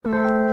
Hello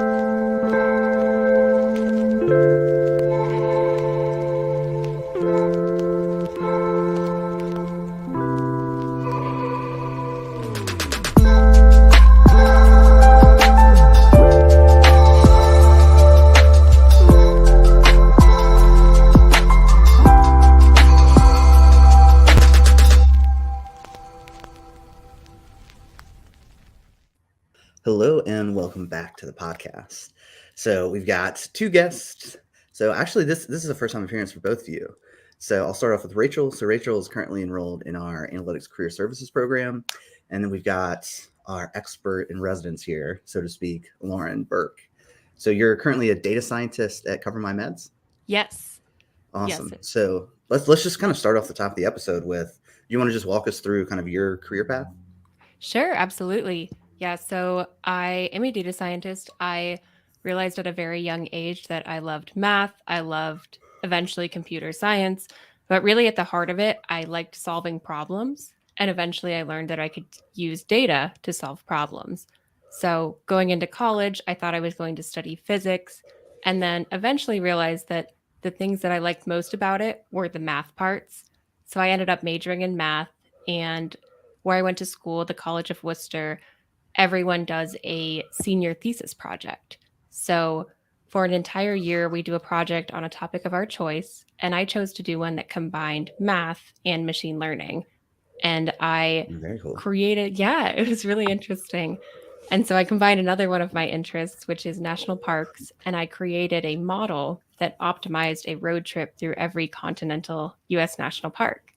and welcome back to the podcast. So we've got two guests. So actually, this is the first time appearance for both of you. So I'll start off with Rachel. So Rachel is currently enrolled in our Analytics Career Services program, and then we've got our expert in residence here, so to speak, Lauren Burke. So you're currently a data scientist at CoverMyMeds. Yes. Awesome. Yes. So let's just kind of start off the top of the episode with. You want to just walk us through kind of your career path? Sure, absolutely. Yeah, so I am a data scientist. I realized at a very young age that I loved math. I loved eventually computer science, but really at the heart of it, I liked solving problems. And eventually I learned that I could use data to solve problems. So going into college, I thought I was going to study physics, and then eventually realized that the things that I liked most about it were the math parts. So I ended up majoring in math, and where I went to school, the College of Worcester, everyone does a senior thesis project. So for an entire year, we do a project on a topic of our choice. And I chose to do one that combined math and machine learning. And I Very cool. created, it was really interesting. And so I combined another one of my interests, which is national parks. And I created a model that optimized a road trip through every continental US national park.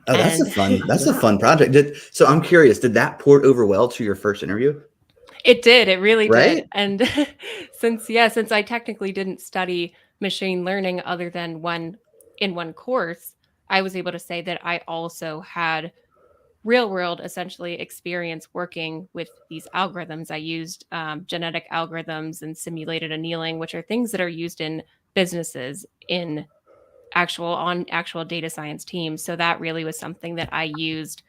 Oh, that's a fun project. So I'm curious, did that port over well to your first interview? It did. It really Right? did. And since I technically didn't study machine learning other than one course, I was able to say that I also had real world essentially experience working with these algorithms. I used genetic algorithms and simulated annealing, which are things that are used in businesses on actual data science teams. So that really was something that I used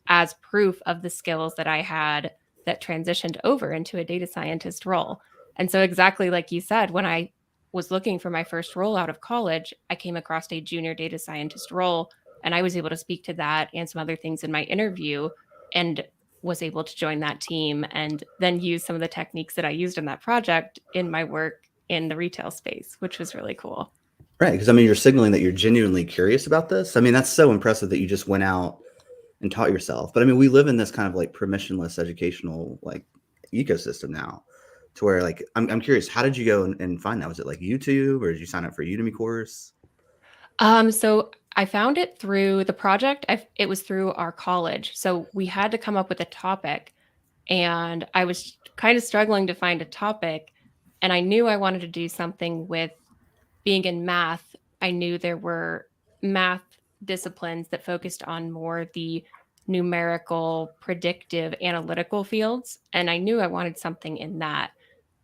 as proof of the skills that I had that transitioned over into a data scientist role. And so exactly like you said, when I was looking for my first role out of college, I came across a junior data scientist role, and I was able to speak to that and some other things in my interview, and was able to join that team and then use some of the techniques that I used in that project in my work in the retail space, which was really cool. Right. Because I mean, you're signaling that you're genuinely curious about this. I mean, that's so impressive that you just went out and taught yourself. But I mean, we live in this kind of like permissionless educational like ecosystem now, to where like I'm curious, how did you go and find that? Was it like YouTube, or did you sign up for a Udemy course? So I found it through the project. It was through our college. So we had to come up with a topic, and I was kind of struggling to find a topic. And I knew I wanted to do something with being in math. I knew there were math disciplines that focused on more the numerical, predictive, analytical fields. And I knew I wanted something in that.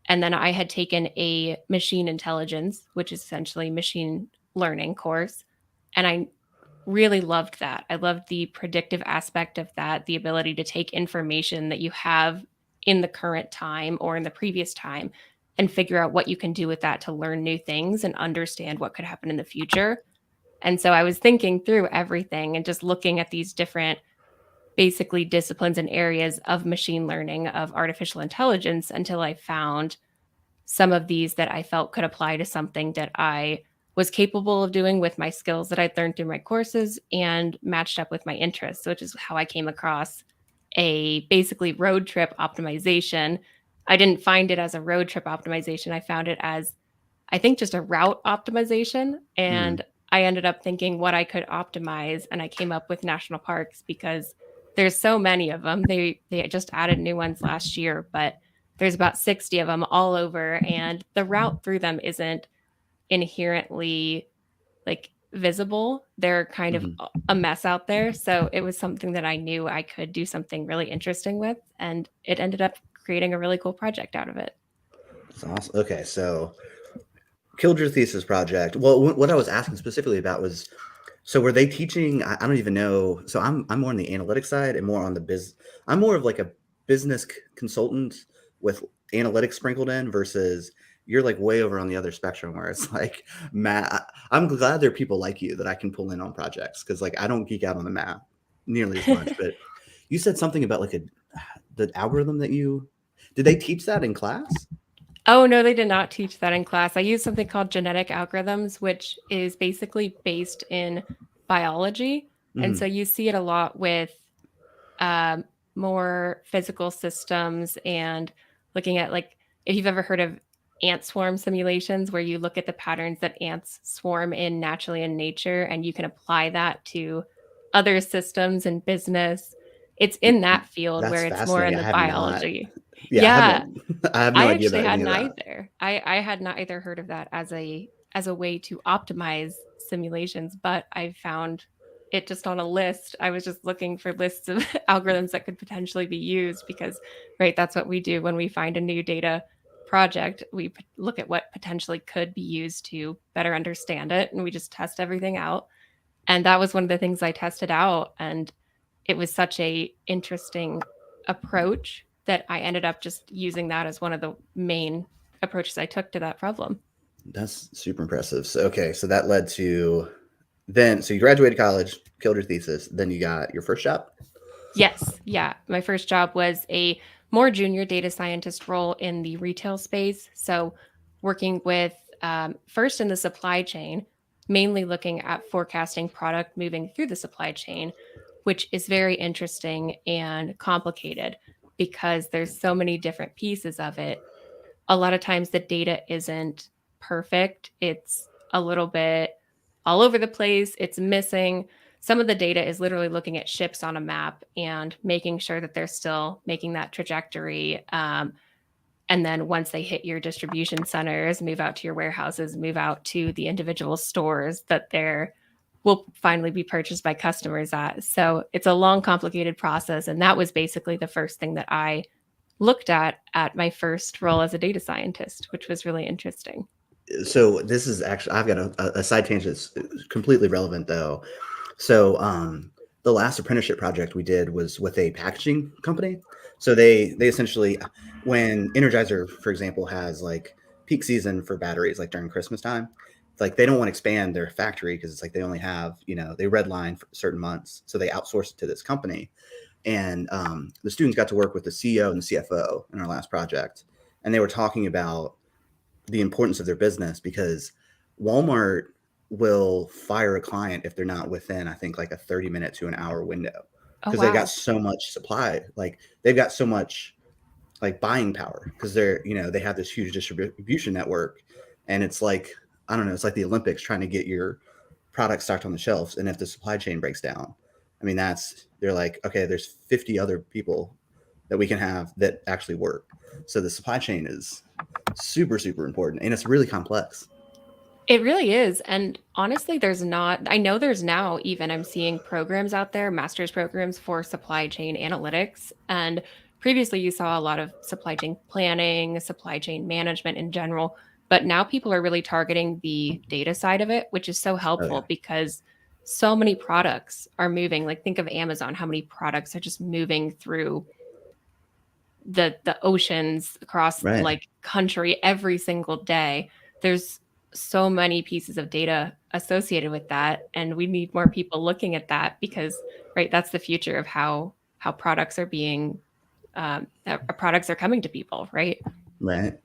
And then I had taken a machine intelligence, which is essentially machine learning course. And I really loved that. I loved the predictive aspect of that, the ability to take information that you have in the current time or in the previous time and figure out what you can do with that to learn new things and understand what could happen in the future. And so I was thinking through everything and just looking at these different basically disciplines and areas of machine learning, of artificial intelligence, until I found some of these that I felt could apply to something that I was capable of doing with my skills that I'd learned through my courses and matched up with my interests, which is how I came across a basically road trip optimization. I didn't find it as a road trip optimization. I found it as, I think, just a route optimization. And I ended up thinking what I could optimize. And I came up with national parks because there's so many of them. They just added new ones last year, but there's about 60 of them all over. And the route through them isn't inherently like visible. They're kind of a mess out there. So it was something that I knew I could do something really interesting with. And it ended up creating a really cool project out of it. That's awesome. Okay, so killed your thesis project. Well, what I was asking specifically about was, so were they teaching? I don't even know. So I'm more on the analytics side and more on the I'm more of like a business consultant with analytics sprinkled in versus you're like way over on the other spectrum where it's like math. I'm glad there are people like you that I can pull in on projects because like I don't geek out on the math nearly as much. But you said something about like the algorithm that you did they teach that in class? Oh, no, they did not teach that in class. I used something called genetic algorithms, which is basically based in biology. And so Mm-hmm. you see it a lot with um, more physical systems and looking at, like, if you've ever heard of ant swarm simulations where you look at the patterns that ants swarm in naturally in nature and you can apply that to other systems and business. It's in that field That's where it's more in fascinating. I the have not. biology. Yeah, I Yeah, haven't. I have no I idea actually about any hadn't of that. either. I had not either heard of that as a way to optimize simulations, but I found it just on a list. I was just looking for lists of algorithms that could potentially be used because, right, that's what we do when we find a new data project. We look at what potentially could be used to better understand it, and we just test everything out. And that was one of the things I tested out, and it was such a interesting approach that I ended up just using that as one of the main approaches I took to that problem. That's super impressive. So okay, so that led to then so you graduated college, killed your thesis, then you got your first job. Yes, yeah. My first job was a more junior data scientist role in the retail space. So, working with first in the supply chain, mainly looking at forecasting product moving through the supply chain, which is very interesting and complicated because there's so many different pieces of it. A lot of times the data isn't perfect. It's a little bit all over the place. It's missing. Some of the data is literally looking at ships on a map and making sure that they're still making that trajectory. And then once they hit your distribution centers, move out to your warehouses, move out to the individual stores that they're will finally be purchased by customers at. So it's a long, complicated process. And that was basically the first thing that I looked at my first role as a data scientist, which was really interesting. So this is actually I've got a side tangent that's completely relevant though. So the last apprenticeship project we did was with a packaging company. So they essentially when Energizer, for example, has like peak season for batteries, like during Christmas time, it's like they don't want to expand their factory because it's like they only have, they redline for certain months. So they outsource it to this company. And the students got to work with the CEO and the CFO in our last project. And they were talking about the importance of their business because Walmart will fire a client if they're not within, I think, like a 30-minute to an hour window Oh, because they got wow. so much supply. Like they've got so much like buying power because they have this huge distribution network. And it's like, I don't know, it's like the Olympics trying to get your product stocked on the shelves. And if the supply chain breaks down, I mean, they're like, okay, there's 50 other people that we can have that actually work. So the supply chain is super, super important and it's really complex. It really is. And honestly, I know there's now even, I'm seeing programs out there, master's programs for supply chain analytics. And previously, you saw a lot of supply chain planning, supply chain management in general. But now people are really targeting the data side of it, which is so Oh, yeah. helpful because so many products are moving. Like, think of Amazon, how many products are just moving through the oceans across Right. like country every single day. There's so many pieces of data associated with that, and we need more people looking at that because, right, that's the future of how products are being products are coming to people, right? Right.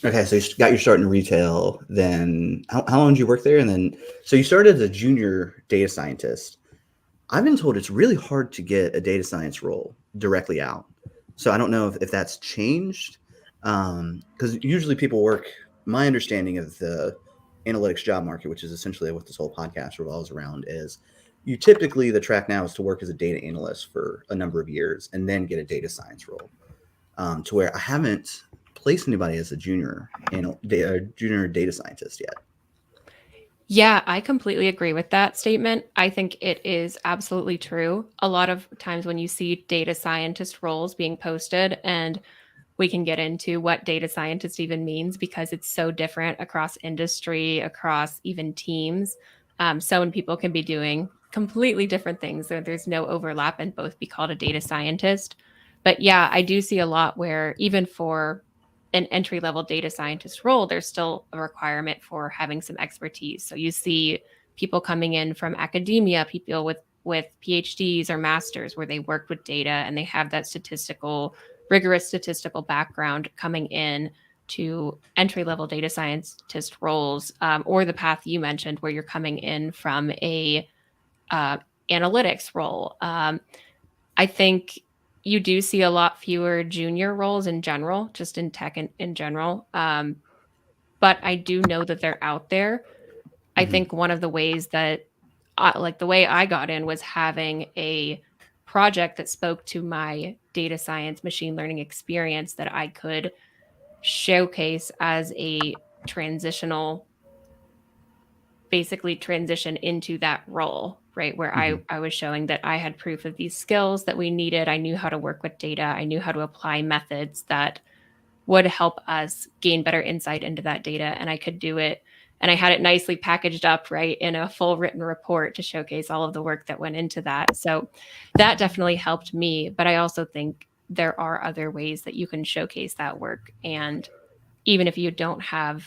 Okay. So you got your start in retail. Then how long did you work there? And then, so you started as a junior data scientist. I've been told it's really hard to get a data science role directly out. So I don't know if that's changed. Because usually people work, my understanding of the analytics job market, which is essentially what this whole podcast revolves around, is you typically, the track now is to work as a data analyst for a number of years and then get a data science role. To where I haven't placed anybody as a junior data scientist yet. Yeah, I completely agree with that statement. I think it is absolutely true. A lot of times when you see data scientist roles being posted, and we can get into what data scientist even means because it's so different across industry, across even teams. So many people can be doing completely different things. There's no overlap and both be called a data scientist. But yeah, I do see a lot where even for an entry level data scientist role, there's still a requirement for having some expertise. So you see people coming in from academia, people with PhDs or masters where they worked with data and they have that rigorous statistical background coming in to entry level data scientist roles, or the path you mentioned where you're coming in from a uh, analytics role. I think you do see a lot fewer junior roles in general, just in tech in general. But I do know that they're out there. I Hmm. think one of the ways that, like the way I got in was having a project that spoke to my data science, machine learning experience that I could showcase as a transitional, basically transition into that role, right? Where I, Hmm. I was showing that I had proof of these skills that we needed. I knew how to work with data. I knew how to apply methods that would help us gain better insight into that data. And I could do it. And I had it nicely packaged up, right, in a full written report to showcase all of the work that went into that. So that definitely helped me. But I also think there are other ways that you can showcase that work. And even if you don't have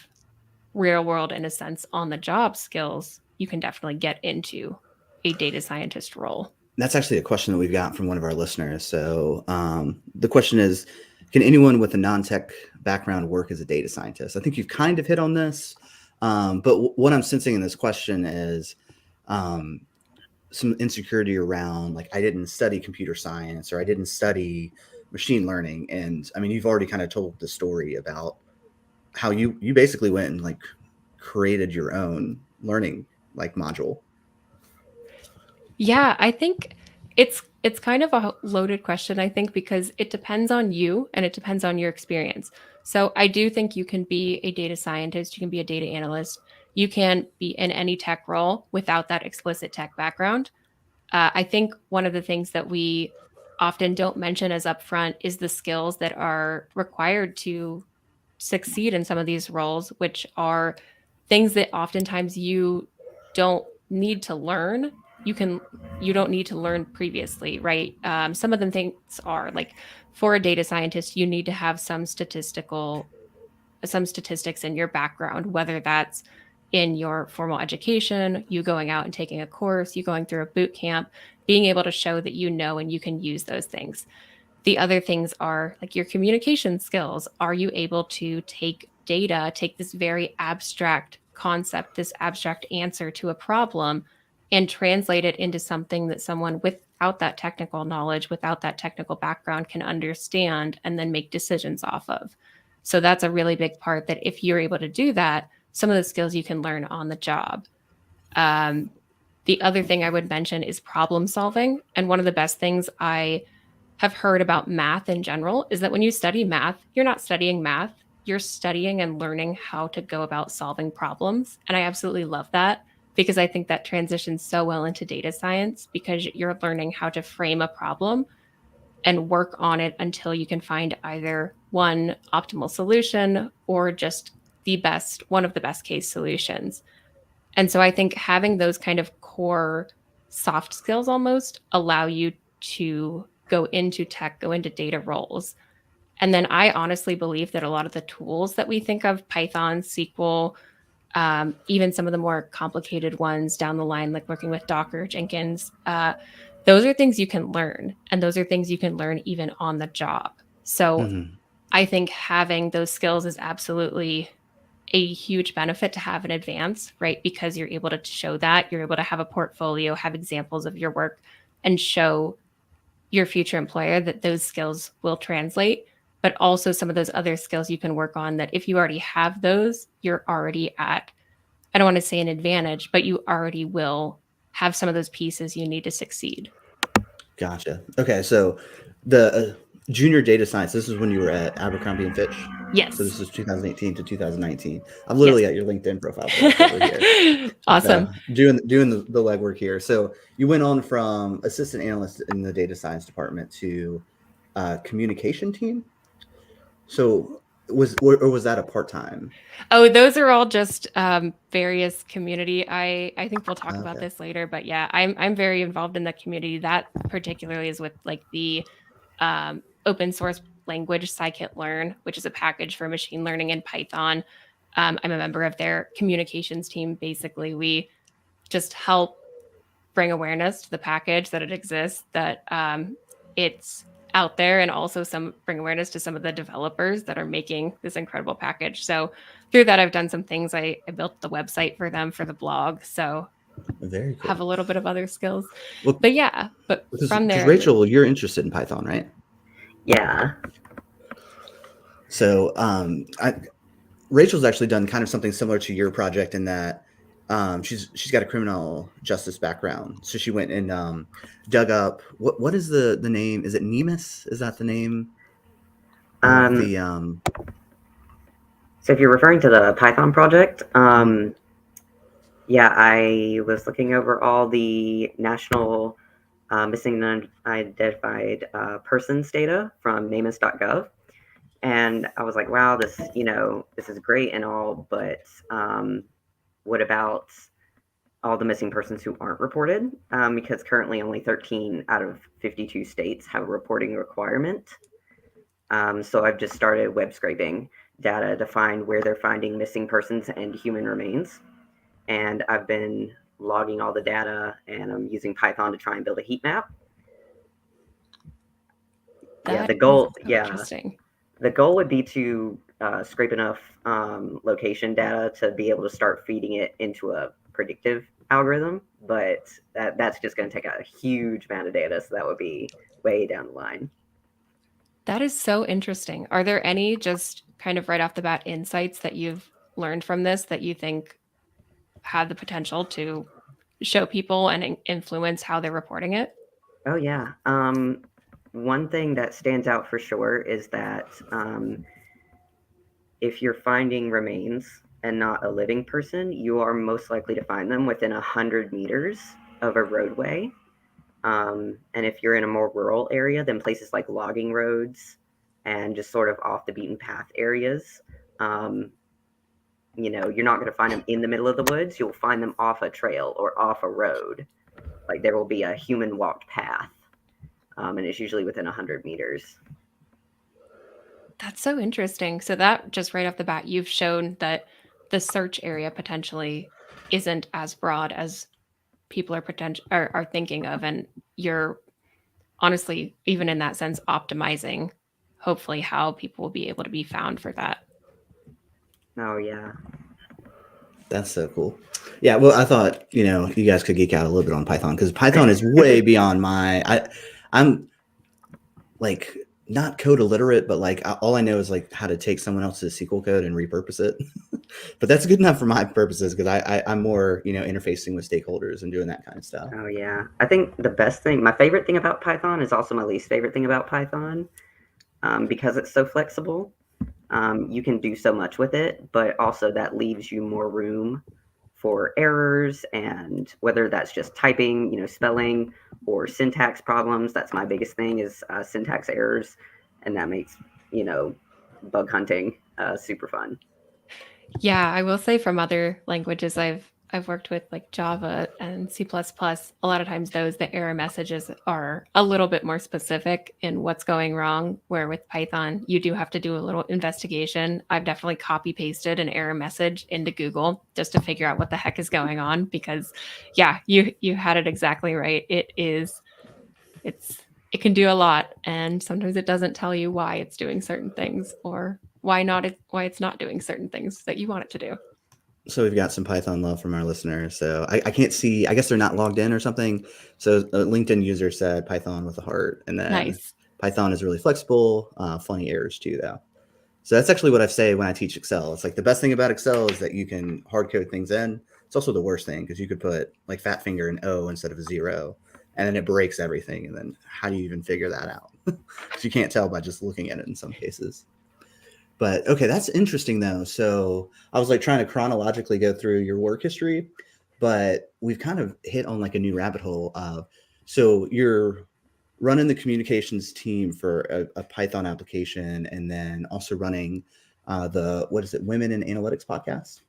real world, in a sense, on the job skills, you can definitely get into a data scientist role. That's actually a question that we've got from one of our listeners. So the question is, can anyone with a non-tech background work as a data scientist? I think you've kind of hit on this, but what I'm sensing in this question is um, some insecurity around, like, I didn't study computer science or I didn't study machine learning. And I mean, you've already kind of told the story about how you basically went and like created your own learning like module. Yeah, I think it's kind of a loaded question, I think, because it depends on you and it depends on your experience. So I do think you can be a data scientist, you can be a data analyst, you can be in any tech role without that explicit tech background. I think one of the things that we often don't mention as upfront is the skills that are required to succeed in some of these roles, which are things that oftentimes you don't need to learn. You don't need to learn previously, right? Some of them things are like, for a data scientist, you need to have some statistics in your background, whether that's in your formal education, you going out and taking a course, you going through a boot camp, being able to show that you know and you can use those things. The other things are like your communication skills. Are you able to take data, take this very abstract concept, this abstract answer to a problem, and translate it into something that someone without that technical knowledge, without that technical background can understand and then make decisions off of? So that's a really big part, that if you're able to do that, some of the skills you can learn on the job. Um, the other thing I would mention is problem solving. And one of the best things I have heard about math in general is that when you study math, you're not studying math, you're studying and learning how to go about solving problems. And I absolutely love that, because I think that transitions so well into data science, because you're learning how to frame a problem and work on it until you can find either one optimal solution or just one of the best case solutions. And so I think having those kind of core soft skills almost allow you to go into tech, go into data roles. And then I honestly believe that a lot of the tools that we think of, Python, SQL, even some of the more complicated ones down the line, like working with Docker, Jenkins, those are things you can learn. And those are things you can learn even on the job. So Hmm. I think having those skills is absolutely a huge benefit to have in advance, right? Because you're able to show that, you're able to have a portfolio, have examples of your work, and show your future employer that those skills will translate. But also some of those other skills you can work on, that if you already have those, you're already at, I don't want to say an advantage, but you already will have some of those pieces you need to succeed. Gotcha. Okay, so the junior data science. This is when you were at Abercrombie and Fitch. So Yes. this is 2018 to 2019. I'm Yes. literally at your LinkedIn profile pulled up over here. Awesome. Doing the legwork here. So you went on from assistant analyst in the data science department to communication team. So or was that a part time? Oh, those are all just various community. I think we'll talk about Okay. this later, but yeah, I'm very involved in the community. That particularly is with like the open source language scikit-learn, which is a package for machine learning in Python. I'm a member of their communications team. Basically, we just help bring awareness to the package, that it exists, that it's out there, and also bring awareness to some of the developers that are making this incredible package. So through that, I've done some things. I built the website for them for the blog. So Very have cool. a little bit of other skills. Well, But yeah, but from because there, Rachel, you're interested in Python, right? Yeah. So Rachel's actually done kind of something similar to your project in that she's got a criminal justice background. So she went and dug up what is the name? Is it Nemus? Is that the name of the So if you're referring to the Python project, yeah, I was looking over all the national missing and unidentified persons data from NamUs.gov. And I was like, wow, this is great and all, but what about all the missing persons who aren't reported? Because currently only 13 out of 52 states have a reporting requirement. So I've just started web scraping data to find where they're finding missing persons and human remains. And I've been logging all the data, and I'm using Python to try and build a heat map. that The goal, is so interesting. The goal would be to scrape enough location data to be able to start feeding it into a predictive algorithm, but that's just going to take a huge amount of data, so that would be way down the line. That is so interesting. Are there any just kind of right off the bat insights that you've learned from this that you think had the potential to show people and influence how they're reporting it? Oh, yeah. One thing that stands out for sure is that if you're finding remains and not a living person, you are most likely to find them within 100 meters of a roadway. And if you're in a more rural area, then places like logging roads and just sort of off the beaten path areas, you're not going to find them in the middle of the woods. You'll find them off a trail or off a road. Like there will be a human walked path, and it's usually within 100 meters. That's so interesting. So that just right off the bat, you've shown that the search area potentially isn't as broad as people are thinking of, and you're honestly, even in that sense, optimizing hopefully how people will be able to be found for that. Oh yeah. That's so cool. Yeah, well, I thought you guys could geek out a little bit on Python because Python is way beyond I'm like not code illiterate, but like all I know is like how to take someone else's SQL code and repurpose it. But that's good enough for my purposes because I'm more interfacing with stakeholders and doing that kind of stuff. Oh yeah. I think my favorite thing about Python is also my least favorite thing about Python, because it's so flexible. You can do so much with it, but also that leaves you more room for errors, and whether that's just typing, spelling, or syntax problems. That's my biggest thing is syntax errors, and that makes bug hunting super fun. Yeah, I will say from other languages I've worked with, like Java and C++, a lot of times the error messages are a little bit more specific in what's going wrong, where with Python, you do have to do a little investigation. I've definitely copy pasted an error message into Google just to figure out what the heck is going on, because yeah, you had it exactly right. It can do a lot, and sometimes it doesn't tell you why it's doing certain things or why it's not doing certain things that you want it to do. So we've got some Python love from our listeners. So I can't see, I guess they're not logged in or something. So a LinkedIn user said Python with a heart. And then Nice. Python is really flexible, funny errors too, though. So that's actually what I say when I teach Excel. It's like the best thing about Excel is that you can hard code things in. It's also the worst thing because you could put like fat finger and O instead of a 0, and then it breaks everything. And then how do you even figure that out? Because you can't tell by just looking at it in some cases. But okay, that's interesting though. So I was like trying to chronologically go through your work history, but we've kind of hit on like a new rabbit hole of, so you're running the communications team for a Python application, and then also running what is it, Women in Analytics podcast?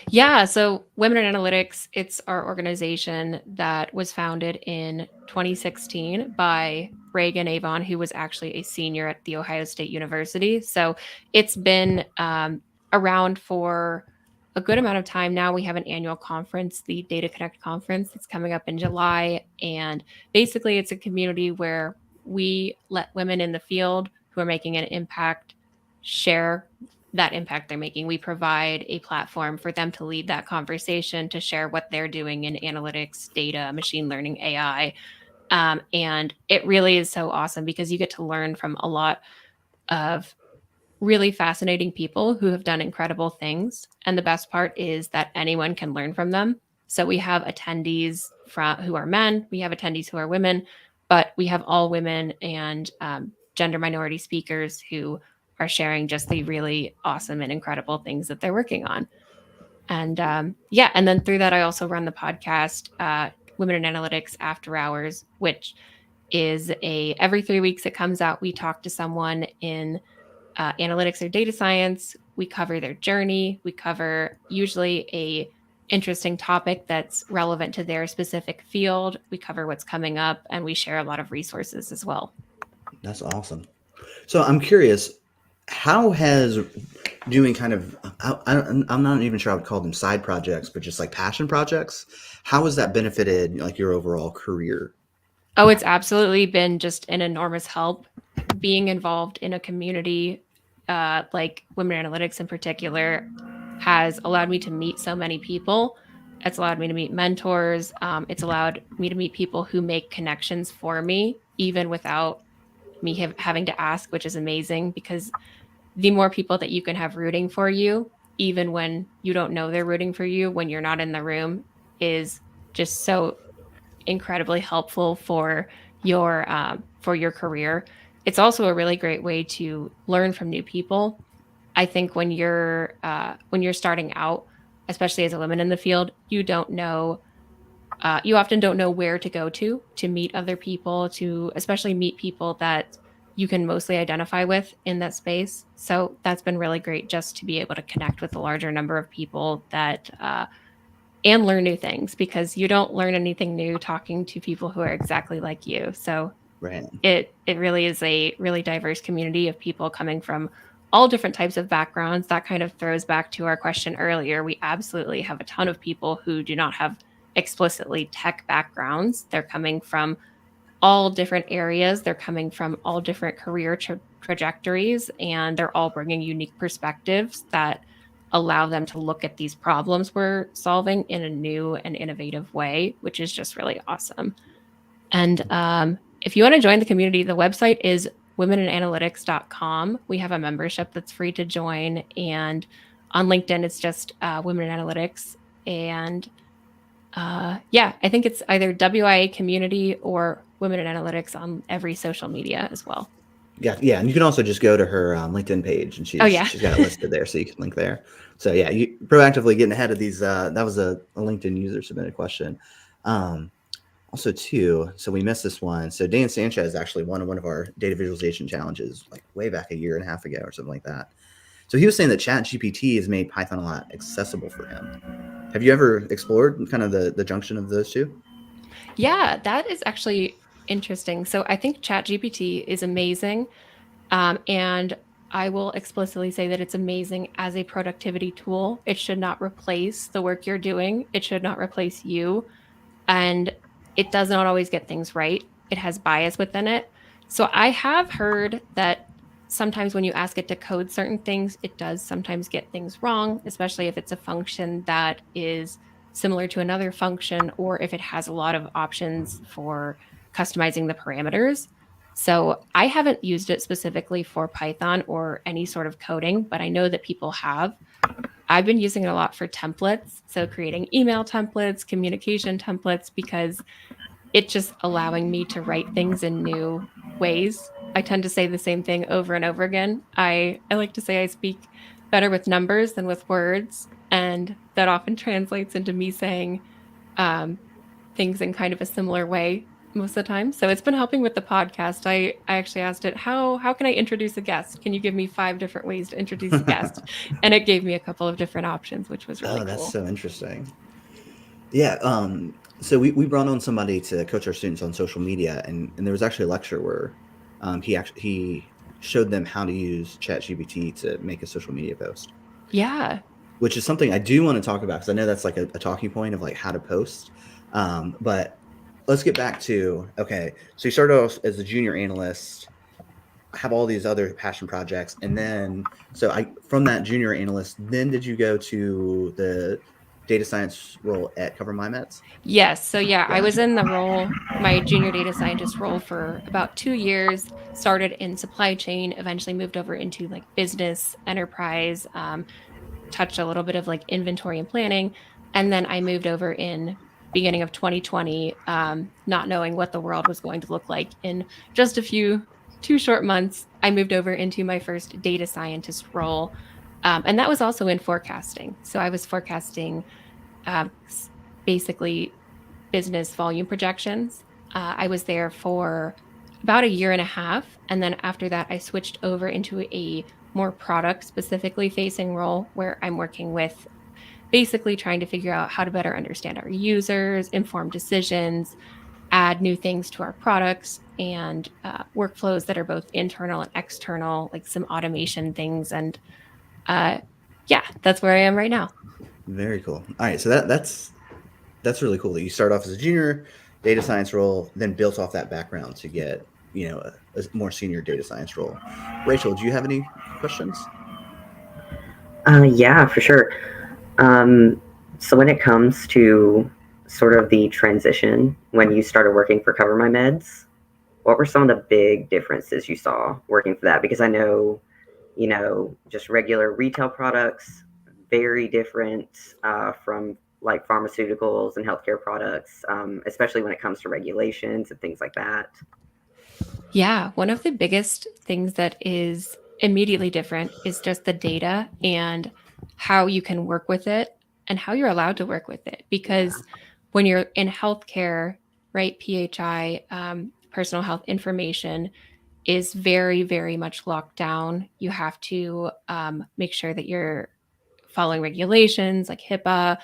Yeah, so Women in Analytics, it's our organization that was founded in 2016 by Reagan Avon, who was actually a senior at The Ohio State University. So it's been around for a good amount of time now. We have an annual conference, the Data Connect conference, that's coming up in July. And basically, it's a community where we let women in the field who are making an impact share that impact they're making. We provide a platform for them to lead that conversation, to share what they're doing in analytics, data, machine learning, AI. And it really is so awesome because you get to learn from a lot of really fascinating people who have done incredible things. And the best part is that anyone can learn from them. So we have attendees who are men, we have attendees who are women, but we have all women and gender minority speakers who are sharing just the really awesome and incredible things that they're working on. And yeah, and then through that, I also run the podcast, Women in Analytics After Hours, which is every 3 weeks it comes out. We talk to someone in analytics or data science. We cover their journey. We cover usually a interesting topic that's relevant to their specific field. We cover what's coming up, and we share a lot of resources as well. That's awesome. So I'm curious, how has doing kind of, I'm not even sure I would call them side projects, but just like passion projects, how has that benefited like your overall career? Oh, it's absolutely been just an enormous help. Being involved in a community like Women Analytics in particular has allowed me to meet so many people. It's allowed me to meet mentors. It's allowed me to meet people who make connections for me, even without me having to ask, which is amazing because the more people that you can have rooting for you, even when you don't know they're rooting for you, when you're not in the room, is just so incredibly helpful for your career. It's also a really great way to learn from new people. I think when you're starting out, especially as a woman in the field, you often don't know where to go to meet other people, to especially meet people that you can mostly identify with in that space. So that's been really great just to be able to connect with a larger number of people that and learn new things, because you don't learn anything new talking to people who are exactly like you. So Right. it really is a really diverse community of people coming from all different types of backgrounds. That kind of throws back to our question earlier. We absolutely have a ton of people who do not have explicitly tech backgrounds. They're coming from all different areas. They're coming from all different career trajectories, and they're all bringing unique perspectives that allow them to look at these problems we're solving in a new and innovative way, which is just really awesome. And if you want to join the community, the website is womeninanalytics.com. We have a membership that's free to join. And on LinkedIn, it's just Women in Analytics. And yeah, I think it's either WIA Community or Women in Analytics on every social media as well. Yeah, and you can also just go to her LinkedIn page, and she's got it listed there, so you can link there. So yeah, you proactively getting ahead of these. That was a LinkedIn user submitted question. Also, too, so we missed this one. So Dan Sanchez actually won one of our data visualization challenges like way back a year and a half ago or something like that. So he was saying that ChatGPT has made Python a lot accessible for him. Have you ever explored kind of the junction of those two? Yeah, that is actually interesting. So I think ChatGPT is amazing. And I will explicitly say that it's amazing as a productivity tool. It should not replace the work you're doing. It should not replace you. And it does not always get things right. It has bias within it. So I have heard that sometimes when you ask it to code certain things, it does sometimes get things wrong, especially if it's a function that is similar to another function, or if it has a lot of options for customizing the parameters. So I haven't used it specifically for Python or any sort of coding, but I know that people have. I've been using it a lot for templates. So creating email templates, communication templates, because it's just allowing me to write things in new ways. I tend to say the same thing over and over again. I like to say I speak better with numbers than with words. And that often translates into me saying things in kind of a similar way most of the time. So it's been helping with the podcast. I actually asked it, how can I introduce a guest? Can you give me 5 different ways to introduce a guest? And it gave me a couple of different options, which was really Oh, that's cool. so interesting. Yeah. So we brought on somebody to coach our students on social media, and there was actually a lecture where he showed them how to use ChatGPT to make a social media post, Yeah. which is something I do want to talk about because I know that's like a talking point of like how to post. But let's get back to, okay, so you started off as a junior analyst, have all these other passion projects, and then from that junior analyst, then did you go to the data science role at CoverMyMeds? Yes. So yeah, I was Gotcha. in the role, my junior data scientist role, for about 2 years. Started in supply chain, eventually moved over into like business, enterprise, touched a little bit of like inventory and planning, and then I moved over in beginning of 2020, not knowing what the world was going to look like. In just 2 short months, I moved over into my first data scientist role, and that was also in forecasting. So I was forecasting, basically business volume projections. I was there for about a year and a half. And then after that, I switched over into a more product specifically facing role where I'm working with basically trying to figure out how to better understand our users, inform decisions, add new things to our products, and workflows that are both internal and external, like some automation things. And uh, yeah, that's where I am right now. Very cool. All right, so that's really cool that you start off as a junior data science role, then built off that background to get a more senior data science role. Rachel, do you have any questions? Yeah, for sure. So when it comes to sort of the transition when you started working for CoverMyMeds, what were some of the big differences you saw working for that? Because I know, just regular retail products, very different from like pharmaceuticals and healthcare products, especially when it comes to regulations and things like that. Yeah, one of the biggest things that is immediately different is just the data and how you can work with it and how you're allowed to work with it. Because when you're in healthcare, right, PHI, personal health information is very, very much locked down. You have to make sure that you're following regulations like HIPAA.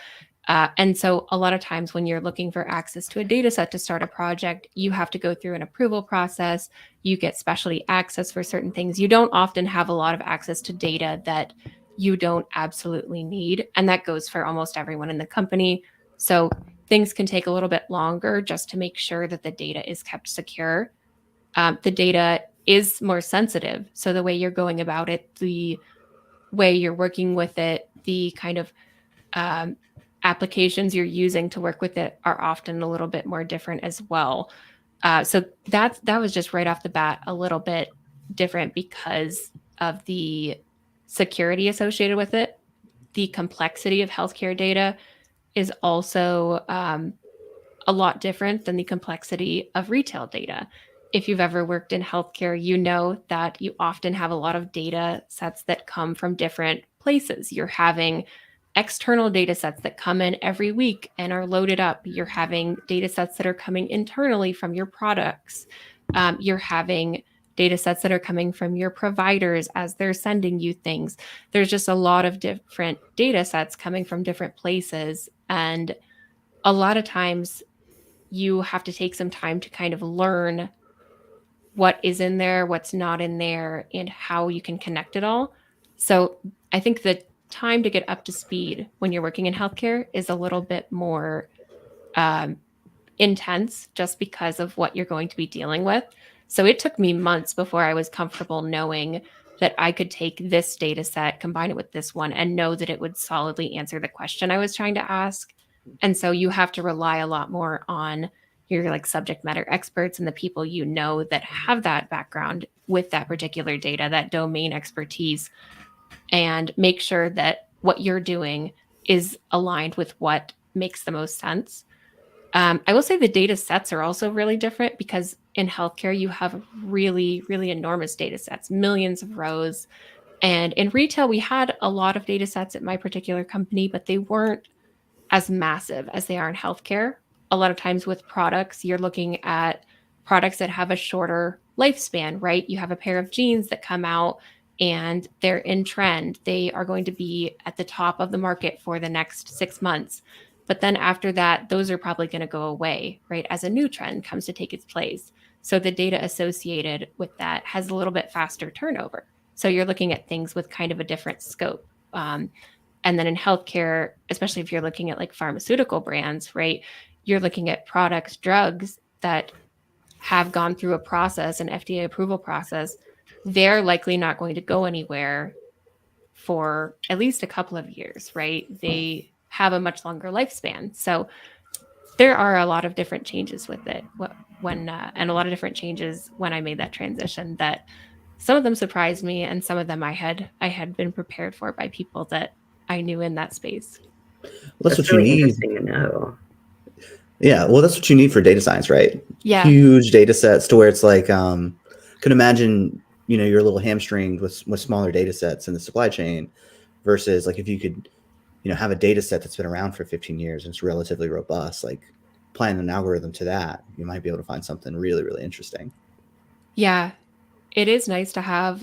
And so, a lot of times, when you're looking for access to a data set to start a project, you have to go through an approval process. You get specialty access for certain things. You don't often have a lot of access to data that you don't absolutely need. And that goes for almost everyone in the company. So, things can take a little bit longer just to make sure that the data is kept secure. The data is more sensitive. So, the way you're going about it, the way you're working with it, the kind of um, applications you're using to work with it are often a little bit more different as well. So that was just right off the bat a little bit different because of the security associated with it. The complexity of healthcare data is also a lot different than the complexity of retail data. If you've ever worked in healthcare, you know that you often have a lot of data sets that come from different places. You're having external data sets that come in every week and are loaded up. You're having data sets that are coming internally from your products. You're having data sets that are coming from your providers as they're sending you things. There's just a lot of different data sets coming from different places. And a lot of times you have to take some time to kind of learn what is in there, what's not in there, and how you can connect it all. So I think the time to get up to speed when you're working in healthcare is a little bit more um, intense just because of what you're going to be dealing with. So it took me months before I was comfortable knowing that I could take this data set, combine it with this one, and know that it would solidly answer the question I was trying to ask. And so you have to rely a lot more on your like subject matter experts and the people you know that have that background with that particular data, that domain expertise, and make sure that what you're doing is aligned with what makes the most sense. I will say the data sets are also really different because in healthcare, you have really, really enormous data sets, millions of rows. And in retail, we had a lot of data sets at my particular company, but they weren't as massive as they are in healthcare. a lot of times with products, you're looking at products that have a shorter lifespan, right? You have a pair of jeans that come out and they're in trend. They are going to be at the top of the market for the next 6 months. But then after that, those are probably going to go away, right? As a new trend comes to take its place. So the data associated with that has a little bit faster turnover. So you're looking at things with kind of a different scope. And then in healthcare, especially if you're looking at like pharmaceutical brands, right? You're looking at products, drugs that have gone through a process, an FDA approval process. They're likely not going to go anywhere for at least a couple of years, right? They have a much longer lifespan. So there are a lot of different changes with it and a lot of different changes when I made that transition that some of them surprised me and some of them I had been prepared for by people that I knew in that space. Well, that's what really you need. Interesting to know. Yeah, well, that's what you need for data science, right? Yeah. Huge data sets to where it's like, could imagine, you're a little hamstringed with smaller data sets in the supply chain versus like if you could, have a data set that's been around for 15 years and it's relatively robust, like applying an algorithm to that, you might be able to find something really, really interesting. Yeah. It is nice to have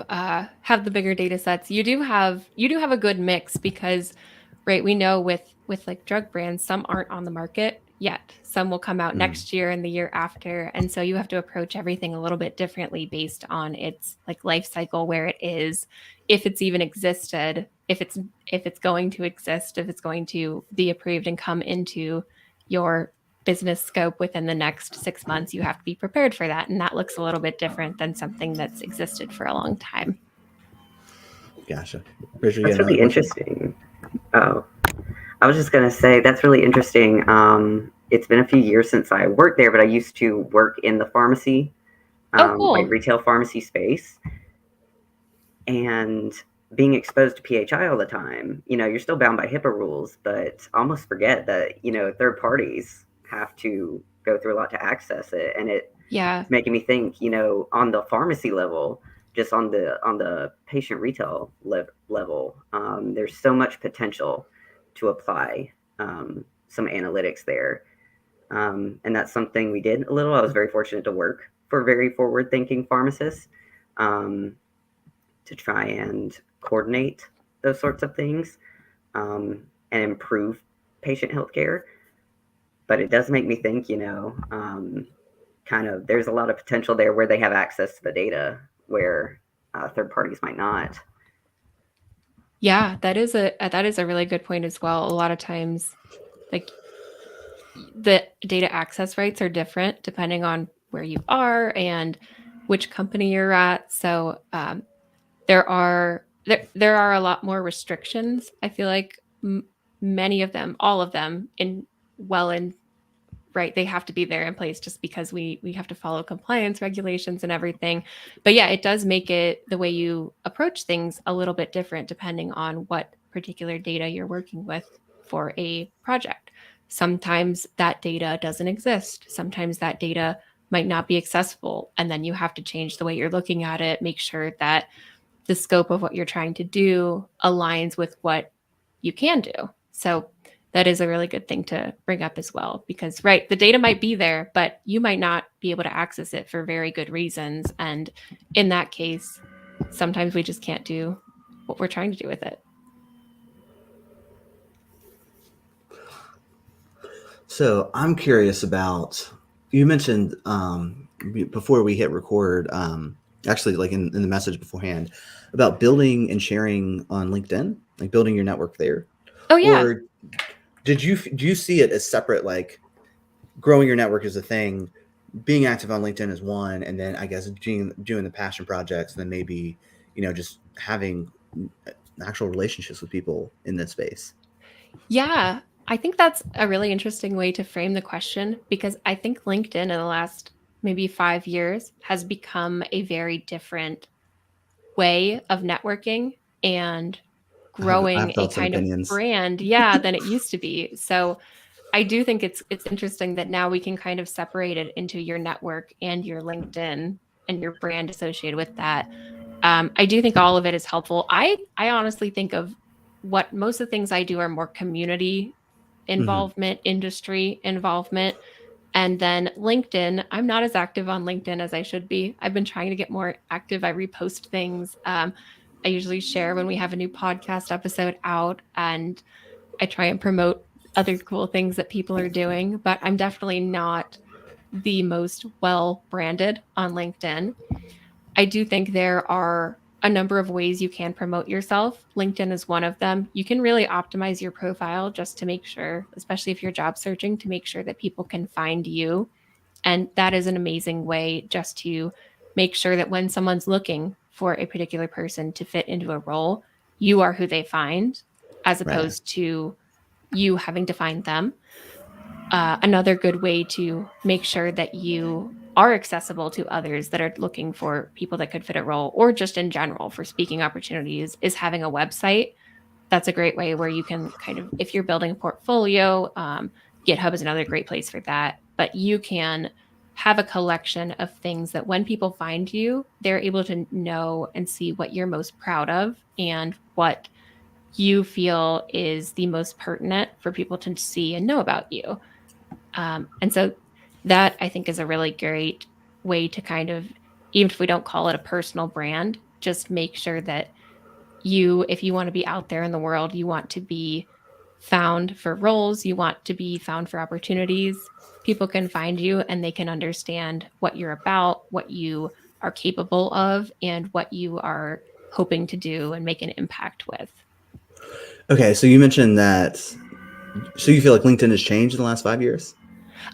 the bigger data sets. You do have a good mix because, right, we know with like drug brands, some aren't on the market yet. Some will come out next year and the year after. And so you have to approach everything a little bit differently based on its like life cycle, where it is, if it's even existed, if it's going to exist, if it's going to be approved and come into your business scope within the next 6 months. You have to be prepared for that. And that looks a little bit different than something that's existed for a long time. Gotcha. Rachel, That's really interesting. Oh, I was just going to say, that's really interesting. It's been a few years since I worked there, but I used to work in the pharmacy, cool. like retail pharmacy space. And being exposed to PHI all the time, you're still bound by HIPAA rules, but almost forget that, third parties have to go through a lot to access it. And it's making me think, on the pharmacy level, just on the patient retail level, there's so much potential to apply some analytics there. And that's something we did a little. I was very fortunate to work for very forward-thinking pharmacists to try and coordinate those sorts of things and improve patient healthcare. But it does make me think, kind of there's a lot of potential there where they have access to the data where third parties might not. Yeah, that is a really good point as well. A lot of times, like the data access rights are different depending on where you are and which company you're at. So there are a lot more restrictions. I feel like many of them, all of them, right, they have to be there in place just because we have to follow compliance regulations and everything. But yeah, it does make it the way you approach things a little bit different depending on what particular data you're working with for a project. Sometimes that data doesn't exist. Sometimes that data might not be accessible. And then you have to change the way you're looking at it, make sure that the scope of what you're trying to do aligns with what you can do. So that is a really good thing to bring up as well, because, right, the data might be there, but you might not be able to access it for very good reasons. And in that case, sometimes we just can't do what we're trying to do with it. So I'm curious about, you mentioned before we hit record, actually like in the message beforehand, about building and sharing on LinkedIn, like building your network there. Oh, yeah. Or do you see it as separate, like growing your network is a thing, being active on LinkedIn is one, and then I guess doing the passion projects, and then maybe, just having actual relationships with people in this space? Yeah, I think that's a really interesting way to frame the question, because I think LinkedIn in the last maybe 5 years has become a very different way of networking and growing a kind of brand, than it used to be. So I do think it's interesting that now we can kind of separate it into your network and your LinkedIn and your brand associated with that. I do think all of it is helpful. I honestly think of most of the things I do are more community involvement, industry involvement. And then LinkedIn, I'm not as active on LinkedIn as I should be. I've been trying to get more active. I repost things. I usually share when we have a new podcast episode out, and I try and promote other cool things that people are doing, but I'm definitely not the most well branded on LinkedIn. I do think there are a number of ways you can promote yourself. LinkedIn is one of them. You can really optimize your profile just to make sure, especially if you're job searching, to make sure that people can find you. And that is an amazing way just to make sure that when someone's looking for a particular person to fit into a role, you are who they find, as Right. opposed to you having to find them. Another good way to make sure that you are accessible to others that are looking for people that could fit a role, or just in general for speaking opportunities, is having a website. That's a great way where you can kind of, if you're building a portfolio, GitHub is another great place for that. But you can have a collection of things that when people find you, they're able to know and see what you're most proud of and what you feel is the most pertinent for people to see and know about you. And so that, I think, is a really great way to kind of, even if we don't call it a personal brand, just make sure that you, if you want to be out there in the world, you want to be found for roles, you want to be found for opportunities, people can find you and they can understand what you're about, what you are capable of, and what you are hoping to do and make an impact with. Okay, so you mentioned that. So you feel like LinkedIn has changed in the last 5 years?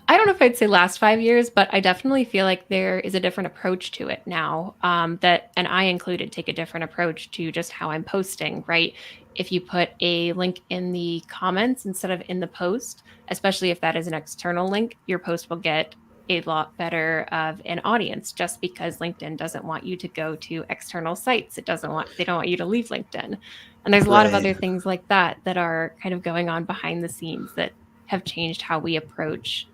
I don't know if I'd say last 5 years, but I definitely feel like there is a different approach to it now. That, and I included, take a different approach to just how I'm posting, right? If you put a link in the comments instead of in the post, especially if that is an external link, your post will get a lot better of an audience, just because LinkedIn doesn't want you to go to external sites. They don't want you to leave LinkedIn. And there's a lot of Right. other things like that that are kind of going on behind the scenes that have changed how we approach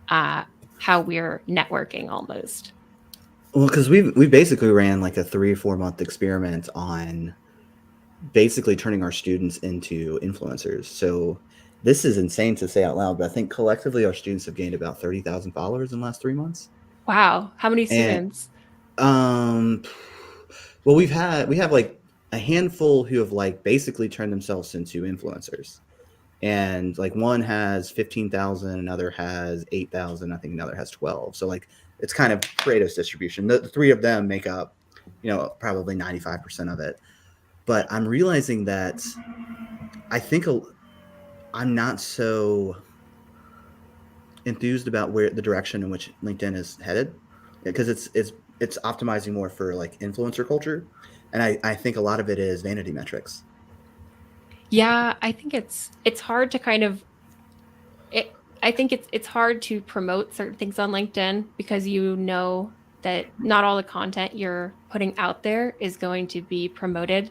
how we're networking almost. Well, because we basically ran like a 3 or 4 month experiment on basically turning our students into influencers. So this is insane to say out loud, but I think collectively our students have gained about 30,000 followers in the last 3 months. Wow. How many And students? well, we have like a handful who have like basically turned themselves into influencers. And like one has 15,000, another has 8,000, I think another has 12. So like it's kind of Pareto's distribution. The three of them make up, probably 95% of it. But I'm realizing that I think I'm not so enthused about where the direction in which LinkedIn is headed, because it's optimizing more for like influencer culture, and I think a lot of it is vanity metrics. Yeah, I think it's hard to kind of I think it's hard to promote certain things on LinkedIn because you know that not all the content you're putting out there is going to be promoted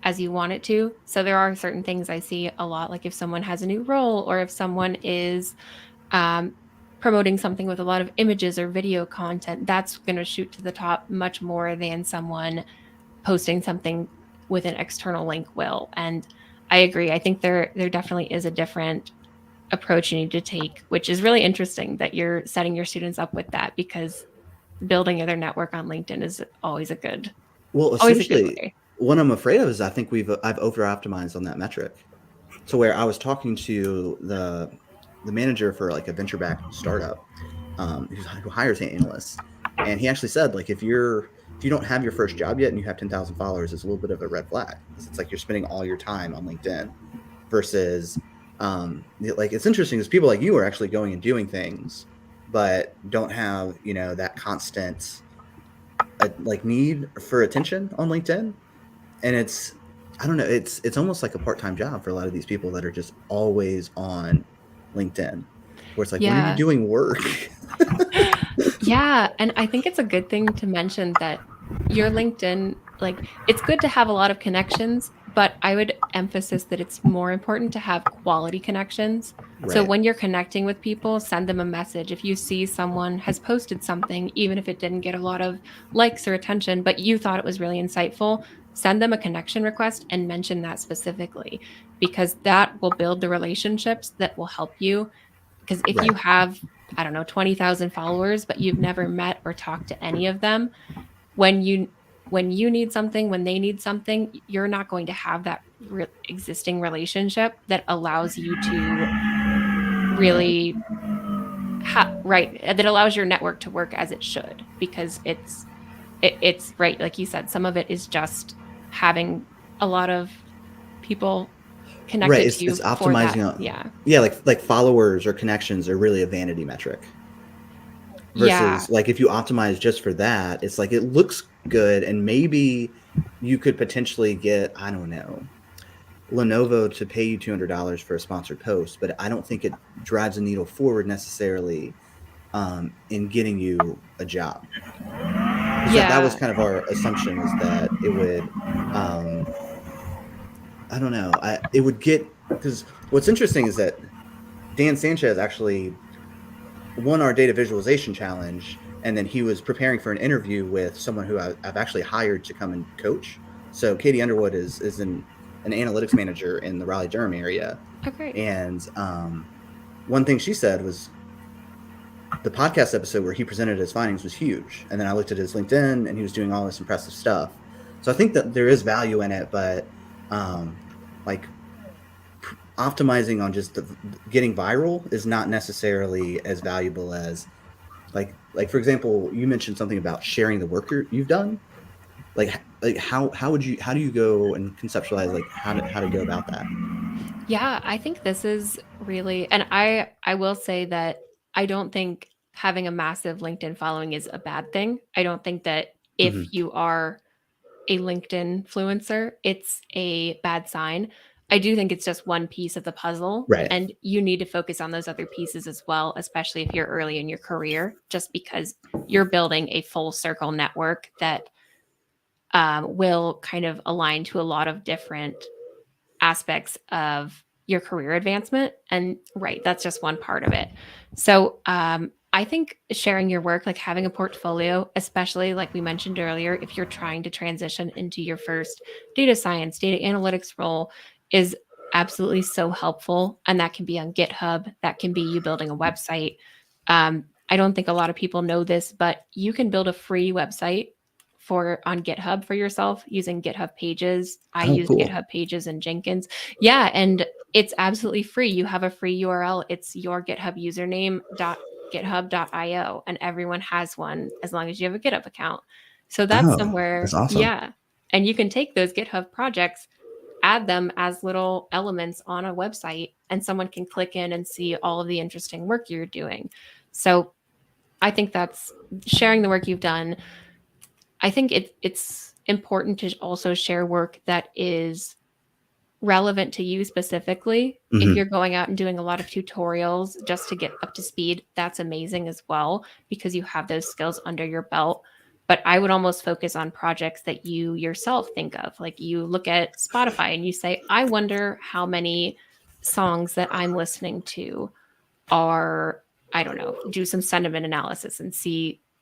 as you want it to. So there are certain things I see a lot, like if someone has a new role or if someone is um, promoting something with a lot of images or video content, that's going to shoot to the top much more than someone posting something with an external link will. And I agree. I think there definitely is a different approach you need to take, which is really interesting that you're setting your students up with that, because building their network on LinkedIn is Well, always a good essentially, way. what I'm afraid of is I think I've over optimized on that metric, to where I was talking to the manager for like a venture backed startup, who hires analysts, and he actually said, like, if you don't have your first job yet and you have 10,000 followers, it's a little bit of a red flag, because it's like you're spending all your time on LinkedIn versus like, it's interesting because people like you are actually going and doing things but don't have that constant like need for attention on LinkedIn. And it's, I don't know, it's almost like a part-time job for a lot of these people that are just always on LinkedIn, where it's like, when are you Yeah. doing work? Yeah, and I think it's a good thing to mention that your LinkedIn, like, it's good to have a lot of connections, but I would emphasize that it's more important to have quality connections. So Right. when you're connecting with people, send them a message. If you see someone has posted something, even if it didn't get a lot of likes or attention, but you thought it was really insightful, send them a connection request and mention that specifically, because that will build the relationships that will help you. Because if you Right. have I don't know, 20,000 followers, but you've never met or talked to any of them, when you need something, when they need something, you're not going to have that existing relationship that allows you to really right, that allows your network to work as it should, because it's right, like you said, some of it is just having a lot of people Right. connected to you It's for that. optimizing on, Yeah. yeah, like followers or connections are really a vanity metric. Yeah. Versus like if you optimize just for that, it's like it looks good, and maybe you could potentially get, I don't know, Lenovo to pay you $200 for a sponsored post, but I don't think it drives a needle forward necessarily in getting you a job. Because that was Yeah. kind of our assumption, is that it would, I don't know, it would get, because what's interesting is that Dan Sanchez actually won our data visualization challenge, and then he was preparing for an interview with someone who I've actually hired to come and coach. So Katie Underwood is an analytics manager in the Raleigh-Durham area, Oh, great. and one thing she said was the podcast episode where he presented his findings was huge. And then I looked at his LinkedIn, and he was doing all this impressive stuff. So I think that there is value in it, but like optimizing on just getting viral is not necessarily as valuable as like for example, you mentioned something about sharing the work you've done. Like how do you go and conceptualize like how to go about that? Yeah, I think this is really, and I will say that I don't think having a massive LinkedIn following is a bad thing. I don't think that if Mm-hmm. you are a LinkedIn influencer, it's a bad sign. I do think it's just one piece of the puzzle, Right. and you need to focus on those other pieces as well, especially if you're early in your career, just because you're building a full circle network that will kind of align to a lot of different aspects of your career advancement. And right, that's just one part of it. So I think sharing your work, like having a portfolio, especially like we mentioned earlier, if you're trying to transition into your first data science, data analytics role, is absolutely so helpful. And that can be on GitHub, that can be you building a website. I don't think a lot of people know this, but you can build a free website on GitHub for yourself using GitHub Pages. I Oh, used cool. GitHub Pages and Jenkins. Yeah, and it's absolutely free. You have a free URL. It's your GitHub username .github.io, and everyone has one as long as you have a GitHub account. So that's Oh, that's somewhere, awesome. yeah. And you can take those GitHub projects, add them as little elements on a website, and someone can click in and see all of the interesting work you're doing. So I think that's sharing the work you've done. I think it's important to also share work that is relevant to you specifically. If Mm-hmm. you're going out and doing a lot of tutorials just to get up to speed, that's amazing as well, because you have those skills under your belt. But I would almost focus on projects that you yourself think of. Like you look at Spotify and you say, I wonder how many songs that I'm listening to are, I don't know, do some sentiment analysis and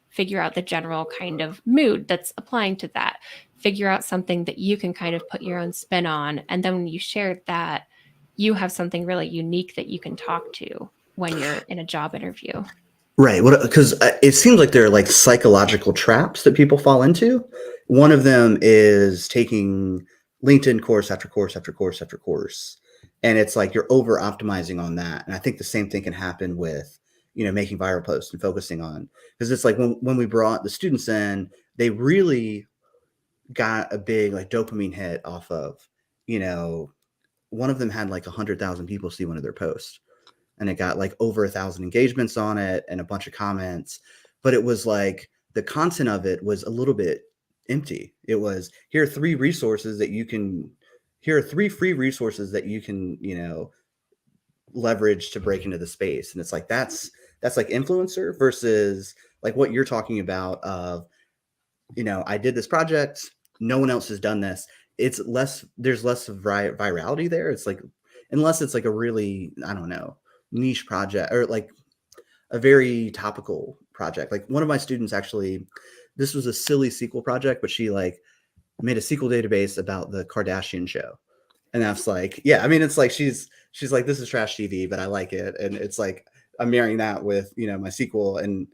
figure out the general kind of mood that's applying to that. Figure out something that you can kind of put your own spin on. And then when you share that, you have something really unique that you can talk to when you're in a job interview. Right. What? Because it seems like there are like psychological traps that people fall into. One of them is taking LinkedIn course after course after course after course, and it's like you're over optimizing on that. And I think the same thing can happen with making viral posts and focusing on, because it's like when we brought the students in, they really got a big like dopamine hit off of one of them had like 100,000 people see one of their posts, and it got like over 1,000 engagements on it and a bunch of comments. But it was like the content of it was a little bit empty. It was, here are three free resources that you can leverage to break into the space. And it's like that's like influencer versus like what you're talking about of I did this project, no one else has done this. It's less, there's less virality there. It's like, unless it's like a really, I don't know, niche project or like a very topical project. Like one of my students actually, this was a silly SQL project, but she like made a SQL database about the Kardashian show. And that's like, yeah, I mean, it's like she's like, this is trash TV, but I like it. And it's like, I'm marrying that with, my SQL, and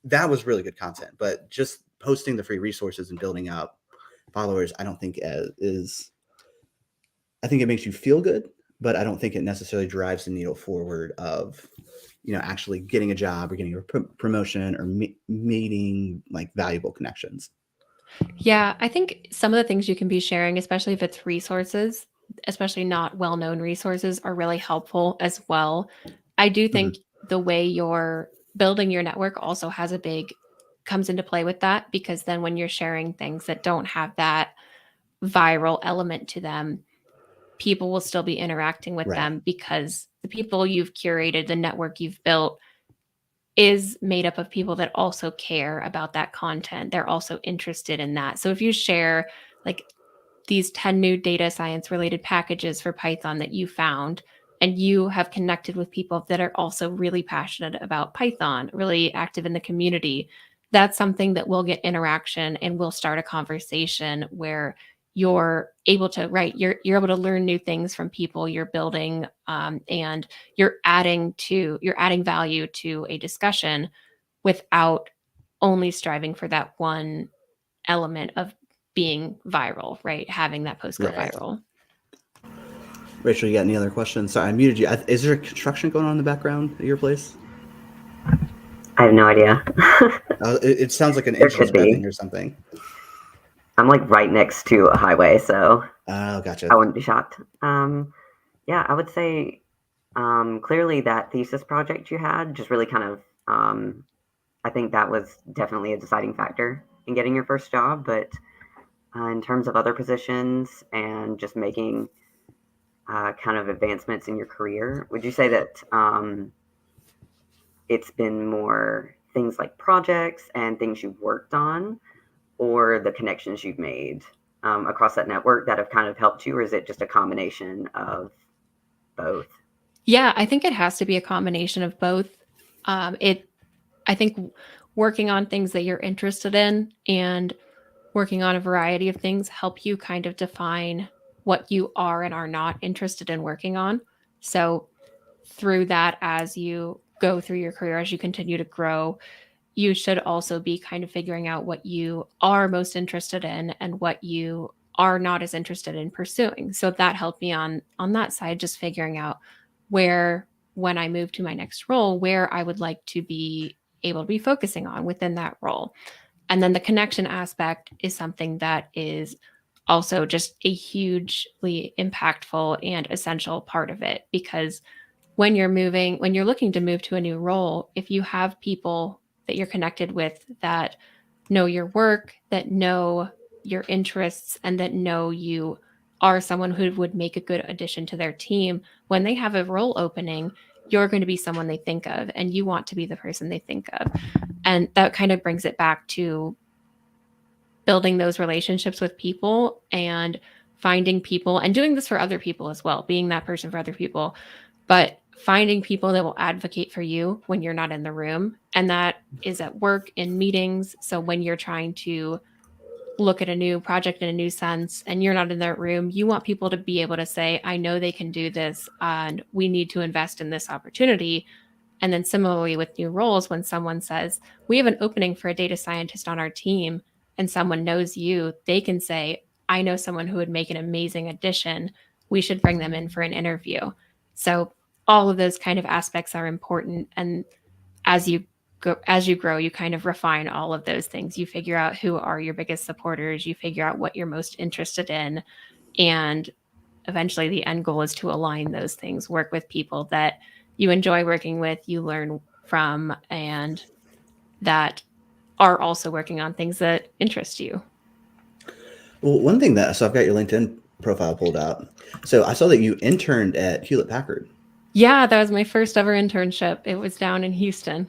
that was really good content. But just posting the free resources and building up followers, I don't think I think it makes you feel good, but I don't think it necessarily drives the needle forward of, actually getting a job or getting a promotion or meeting like valuable connections. Yeah, I think some of the things you can be sharing, especially if it's resources, especially not well-known resources, are really helpful as well. I do think the way you're building your network also comes into play with that, because then when you're sharing things that don't have that viral element to them, people will still be interacting with Right. them, because the people you've curated, the network you've built, is made up of people that also care about that content. They're also interested in that. So if you share like these 10 new data science related packages for Python that you found, and you have connected with people that are also really passionate about Python, really active in the community, that's something that will get interaction and will start a conversation where you're able to you're able to learn new things from people you're building, and you're adding value to a discussion without only striving for that one element of being viral, right? Having that post go viral. Rachel, you got any other questions? Sorry, I muted you. Is there construction going on in the background at your place? I have no idea. It sounds like an There engine's could be. revving or something. I'm like right next to a highway, so Oh, gotcha. I wouldn't be shocked. Yeah, I would say clearly that thesis project you had just really kind of, I think that was definitely a deciding factor in getting your first job. But in terms of other positions and just making kind of advancements in your career, would you say that it's been more things like projects and things you've worked on, or the connections you've made across that network that have kind of helped you, or is it just a combination of both? Yeah, I think it has to be a combination of both. I think working on things that you're interested in and working on a variety of things help you kind of define what you are and are not interested in working on. So through that, as you go through your career, as you continue to grow, you should also be kind of figuring out what you are most interested in and what you are not as interested in pursuing. So that helped me on that side, just figuring out where, when I move to my next role, where I would like to be able to be focusing on within that role. And then the connection aspect is something that is also just a hugely impactful and essential part of it, because when you're looking to move to a new role, if you have people that you're connected with that know your work, that know your interests, and that know you are someone who would make a good addition to their team, when they have a role opening, you're going to be someone they think of, and you want to be the person they think of. And that kind of brings it back to building those relationships with people and finding people, and doing this for other people as well, being that person for other people, but finding people that will advocate for you when you're not in the room. And that is at work, in meetings. So when you're trying to look at a new project in a new sense and you're not in that room, you want people to be able to say, I know they can do this and we need to invest in this opportunity. And then similarly with new roles, when someone says, we have an opening for a data scientist on our team, and someone knows you, they can say, I know someone who would make an amazing addition. We should bring them in for an interview. So all of those kind of aspects are important. And as you grow, you kind of refine all of those things. You figure out who are your biggest supporters, you figure out what you're most interested in, and eventually the end goal is to align those things, work with people that you enjoy working with, you learn from, and that are also working on things that interest you. Well, one thing so I've got your LinkedIn profile pulled out. So I saw that you interned at Hewlett Packard. Yeah, that was my first ever internship. It was down in Houston.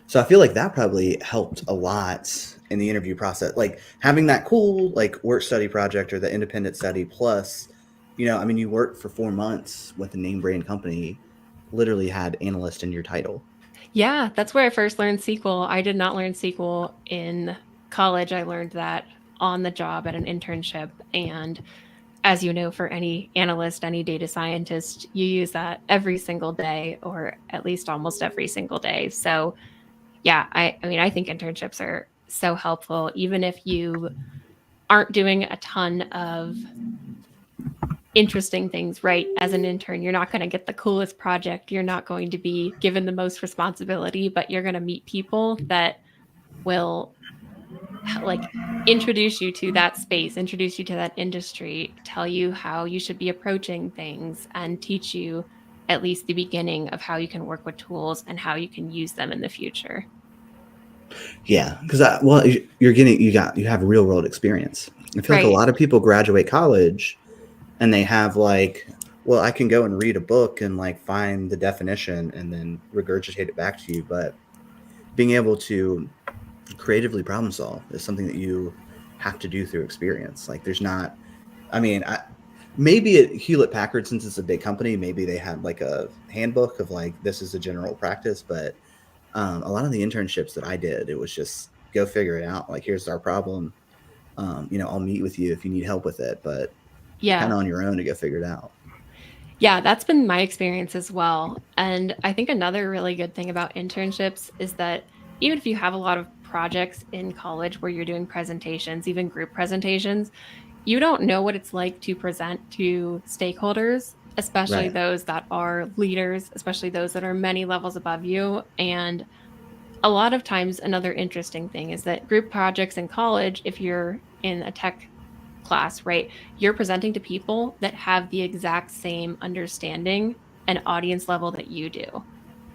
So I feel like that probably helped a lot in the interview process, like having that cool like work study project or the independent study plus, you worked for 4 months with a name brand company, literally had analyst in your title. Yeah, that's where I first learned SQL. I did not learn SQL in college. I learned that on the job at an internship. And as you know, for any analyst, any data scientist, you use that every single day, or at least almost every single day. So yeah, I mean, I think internships are so helpful, even if you aren't doing a ton of interesting things, right? As an intern, you're not going to get the coolest project. You're not going to be given the most responsibility, but you're going to meet people that will like introduce you to that space, introduce you to that industry, tell you how you should be approaching things, and teach you at least the beginning of how you can work with tools and how you can use them in the future. Yeah, because you have real world experience. I feel like a Right. lot of people graduate college and they have like, well, I can go and read a book and like find the definition and then regurgitate it back to you. But being able to creatively problem solve is something that you have to do through experience. Like there's not, I mean, maybe at Hewlett Packard, since it's a big company, maybe they had like a handbook of like, this is a general practice. But a lot of the internships that I did, it was just go figure it out. Like, here's our problem. I'll meet with you if you need help with it, but you're kind Yeah. of on your own to go figure it out. Yeah, that's been my experience as well. And I think another really good thing about internships is that even if you have a lot of projects in college where you're doing presentations, even group presentations, you don't know what it's like to present to stakeholders, especially Right. those that are leaders, especially those that are many levels above you. And a lot of times, another interesting thing is that group projects in college, if you're in a tech class, right, you're presenting to people that have the exact same understanding and audience level that you do.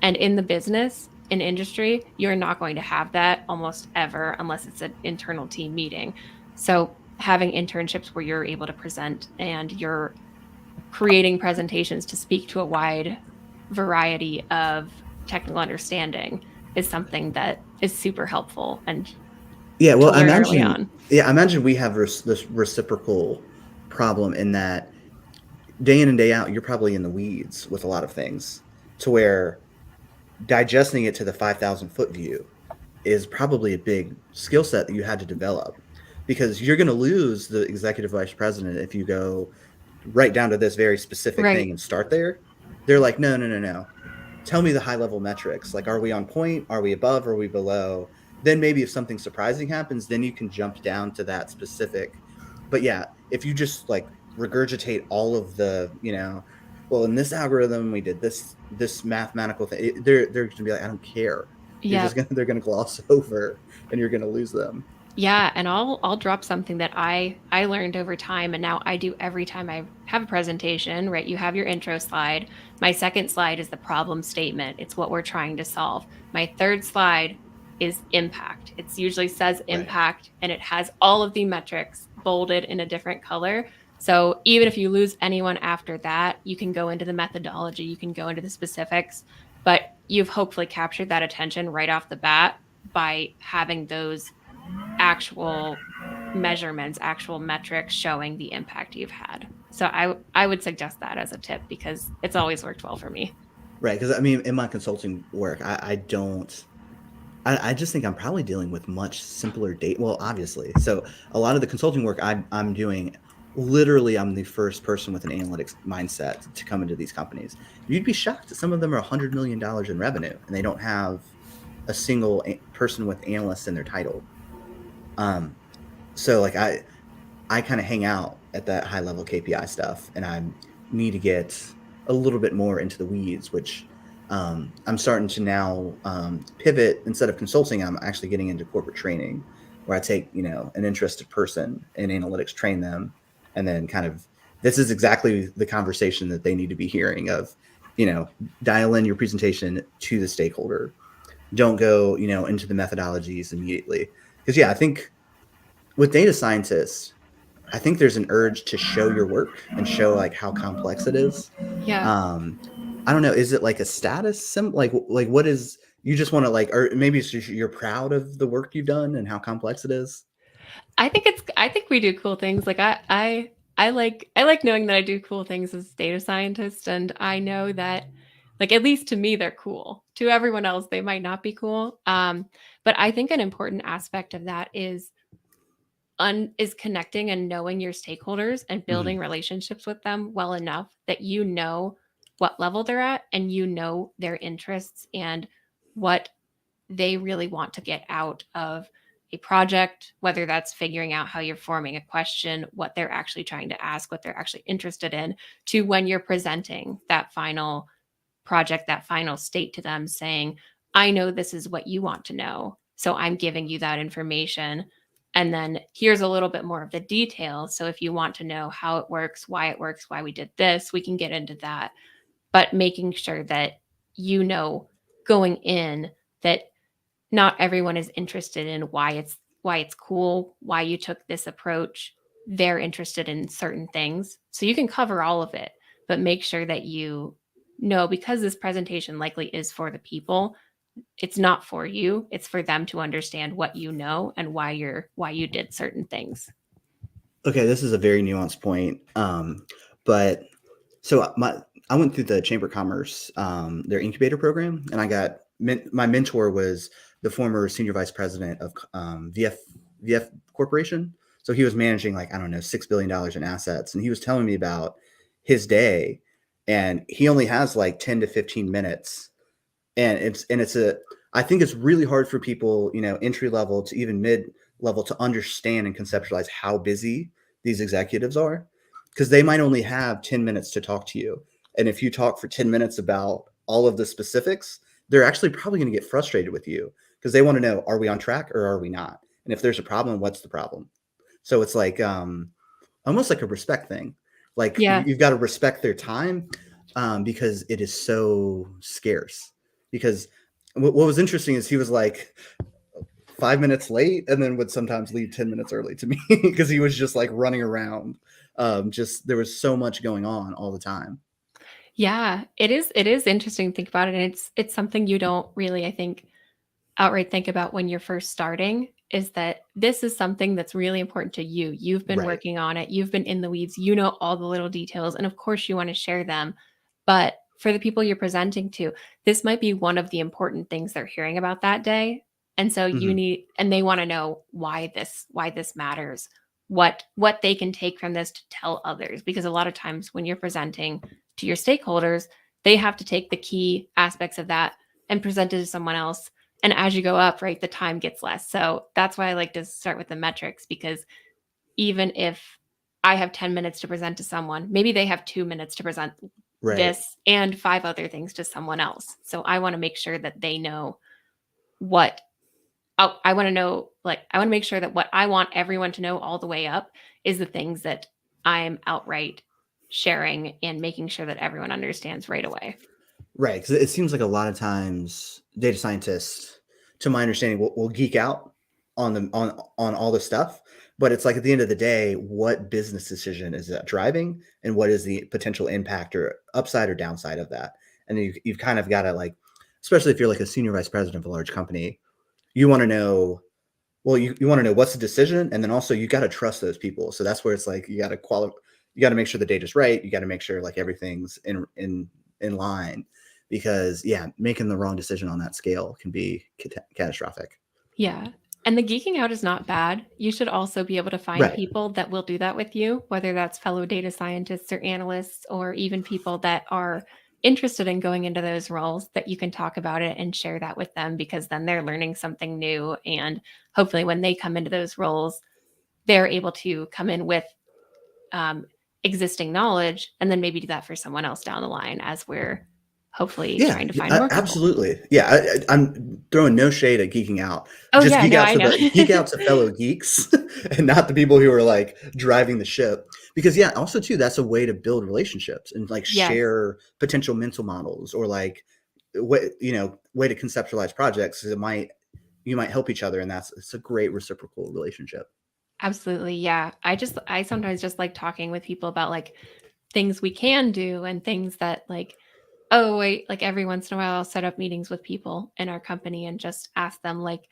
And in the business, in industry, you're not going to have that almost ever unless it's an internal team meeting. So having internships where you're able to present and you're creating presentations to speak to a wide variety of technical understanding is something that is super helpful and Yeah. to Well, learn early on. I imagine we have this reciprocal problem in that day in and day out, you're probably in the weeds with a lot of things to where digesting it to the 5,000 foot view is probably a big skill set that you had to develop, because you're going to lose the executive vice president if you go right down to this very specific thing Right. and start there. They're like, no, no, no, no. Tell me the high level metrics. Like, are we on point? Are we above? Are we below? Then maybe if something surprising happens, then you can jump down to that specific. But yeah, if you just like regurgitate all of the, well, in this algorithm we did this mathematical thing, they're gonna be like, I don't care. Yeah. They're gonna gloss over, and you're gonna lose them. Yeah, and I'll drop something that I learned over time, and now I do every time I have a presentation, right? You have your intro slide. My second slide is the problem statement. It's what we're trying to solve. My third slide is impact. It usually says Right. impact and it has all of the metrics bolded in a different color. So even if you lose anyone after that, you can go into the methodology, you can go into the specifics, but you've hopefully captured that attention right off the bat by having those actual measurements, actual metrics showing the impact you've had. So I would suggest that as a tip because it's always worked well for me. Right. Because I mean, in my consulting work, I don't. I just think I'm probably dealing with much simpler data. Well, obviously. So a lot of the consulting work I'm doing, literally, I'm the first person with an analytics mindset to come into these companies. You'd be shocked that some of them are $100 million in revenue, and they don't have a single person with analyst in their title. So like I kind of hang out at that high level KPI stuff, and I need to get a little bit more into the weeds, which I'm starting to now pivot. Instead of consulting, I'm actually getting into corporate training, where I take an interested person in analytics, train them, and then kind of this is exactly the conversation that they need to be hearing of, dial in your presentation to the stakeholder. Don't go into the methodologies immediately, because yeah, I think with data scientists, I think there's an urge to show your work and show like how complex it is. Yeah. Um, I don't know. Is it like a status like what is you just want to like, or maybe it's just you're proud of the work you've done and how complex it is? I think we do cool things. Like I like knowing that I do cool things as a data scientist, and I know that like at least to me they're cool. To everyone else they might not be cool. But I think an important aspect of that is is connecting and knowing your stakeholders and building relationships with them well enough that you know what level they're at and you know their interests and what they really want to get out of a project, whether that's figuring out how you're forming a question, what they're actually trying to ask, what they're actually interested in, to when you're presenting that final project, that final state to them, saying, I know this is what you want to know. So I'm giving you that information. And then here's a little bit more of the details. So if you want to know how it works, why we did this, we can get into that. But making sure that you know going in that not everyone is interested in why it's cool, why you took this approach. They're interested in certain things. So you can cover all of it, but make sure that you know, because this presentation likely is for the people, it's not for you. It's for them to understand what you know and why you did certain things. Okay, this is a very nuanced point. But so I went through the Chamber of Commerce, their incubator program, and I got my mentor was the former senior vice president of VF Corporation. So he was managing like, I don't know, $6 billion in assets. And he was telling me about his day, and he only has like 10 to 15 minutes. And I think it's really hard for people, entry level to even mid level to understand and conceptualize how busy these executives are, because they might only have 10 minutes to talk to you. And if you talk for 10 minutes about all of the specifics, they're actually probably going to get frustrated with you because they want to know, are we on track or are we not? And if there's a problem, what's the problem? So it's like almost like a respect thing. Like you've got to respect their time because it is so scarce. Because what was interesting is he was like 5 minutes late and then would sometimes leave 10 minutes early to me because he was just like running around. There was so much going on all the time. Yeah, it is interesting to think about it. And it's something you don't really, I think, outright think about when you're first starting, is that this is something that's really important to you. You've been working on it. You've been in the weeds. You know all the little details. And of course you want to share them. But for the people you're presenting to, this might be one of the important things they're hearing about that day. And so and they want to know why this matters, what they can take from this to tell others. Because a lot of times when you're presenting to your stakeholders, they have to take the key aspects of that and present it to someone else. And as you go up, right, the time gets less. So that's why I like to start with the metrics, because even if I have 10 minutes to present to someone, maybe they have 2 minutes to present this and 5 other things to someone else. So I want to make sure that they know I want to make sure that what I want everyone to know all the way up is the things that I'm outright sharing and making sure that everyone understands right away. Right. Because it seems like a lot of times data scientists, to my understanding, will geek out on all the stuff. But it's like at the end of the day, what business decision is that driving and what is the potential impact or upside or downside of that? And then you've kind of got to, like, especially if you're like a senior vice president of a large company, you want to know, well, you want to know what's the decision. And then also you got to trust those people. So that's where it's like, you got to make sure the data's right. You got to make sure like everything's in line, because making the wrong decision on that scale can be catastrophic. Yeah. And the geeking out is not bad. You should also be able to find people that will do that with you, whether that's fellow data scientists or analysts, or even people that are interested in going into those roles, that you can talk about it and share that with them, because then they're learning something new. And hopefully when they come into those roles, they're able to come in with existing knowledge and then maybe do that for someone else down the line as we're hopefully trying to find more people. Absolutely. Yeah. I'm throwing no shade at geeking out. Oh, just geek out to fellow geeks and not the people who are like driving the ship. Because also too, that's a way to build relationships and like share potential mental models, or like way to conceptualize projects. You might help each other, and it's a great reciprocal relationship. Absolutely. Yeah. I sometimes just like talking with people about like things we can do and things that like every once in a while I'll set up meetings with people in our company and just ask them like,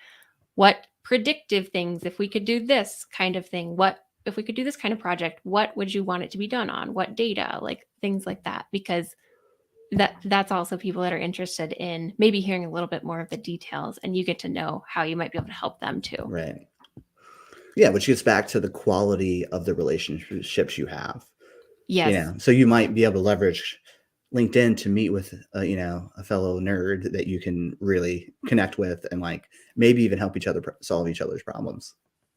what predictive things, if we could do this kind of thing, if we could do this kind of project, what would you want it to be done on? What data, like things like that, because that's also people that are interested in maybe hearing a little bit more of the details, and you get to know how you might be able to help them too. Right. Yeah, which gets back to the quality of the relationships you have. Yes. So you might be able to leverage LinkedIn to meet with a fellow nerd that you can really connect with, and like maybe even help each other solve each other's problems.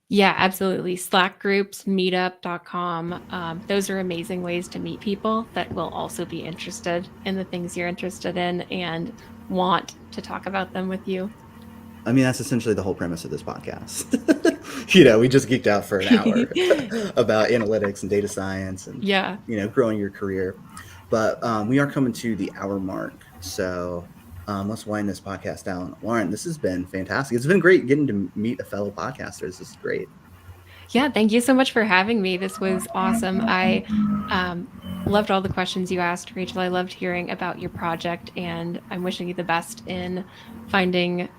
Yeah, absolutely. Slack groups, meetup.com. Those are amazing ways to meet people that will also be interested in the things you're interested in and want to talk about them with you. I mean, that's essentially the whole premise of this podcast. We just geeked out for an hour about analytics and data science and, Yeah. Growing your career. But we are coming to the hour mark. So let's wind this podcast down. Lauren, this has been fantastic. It's been great getting to meet a fellow podcasters. This is great. Yeah, thank you so much for having me. This was awesome. I loved all the questions you asked, Rachel. I loved hearing about your project, and I'm wishing you the best in finding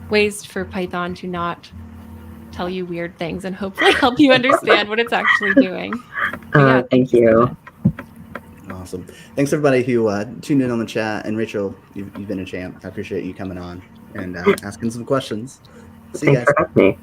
ways for Python to not tell you weird things and hopefully help you understand what it's actually doing. Yeah, Thank you. So Awesome. Thanks everybody who tuned in on the chat. And Rachel, you've been a champ. I appreciate you coming on and asking some questions. See you guys. Thanks for having me.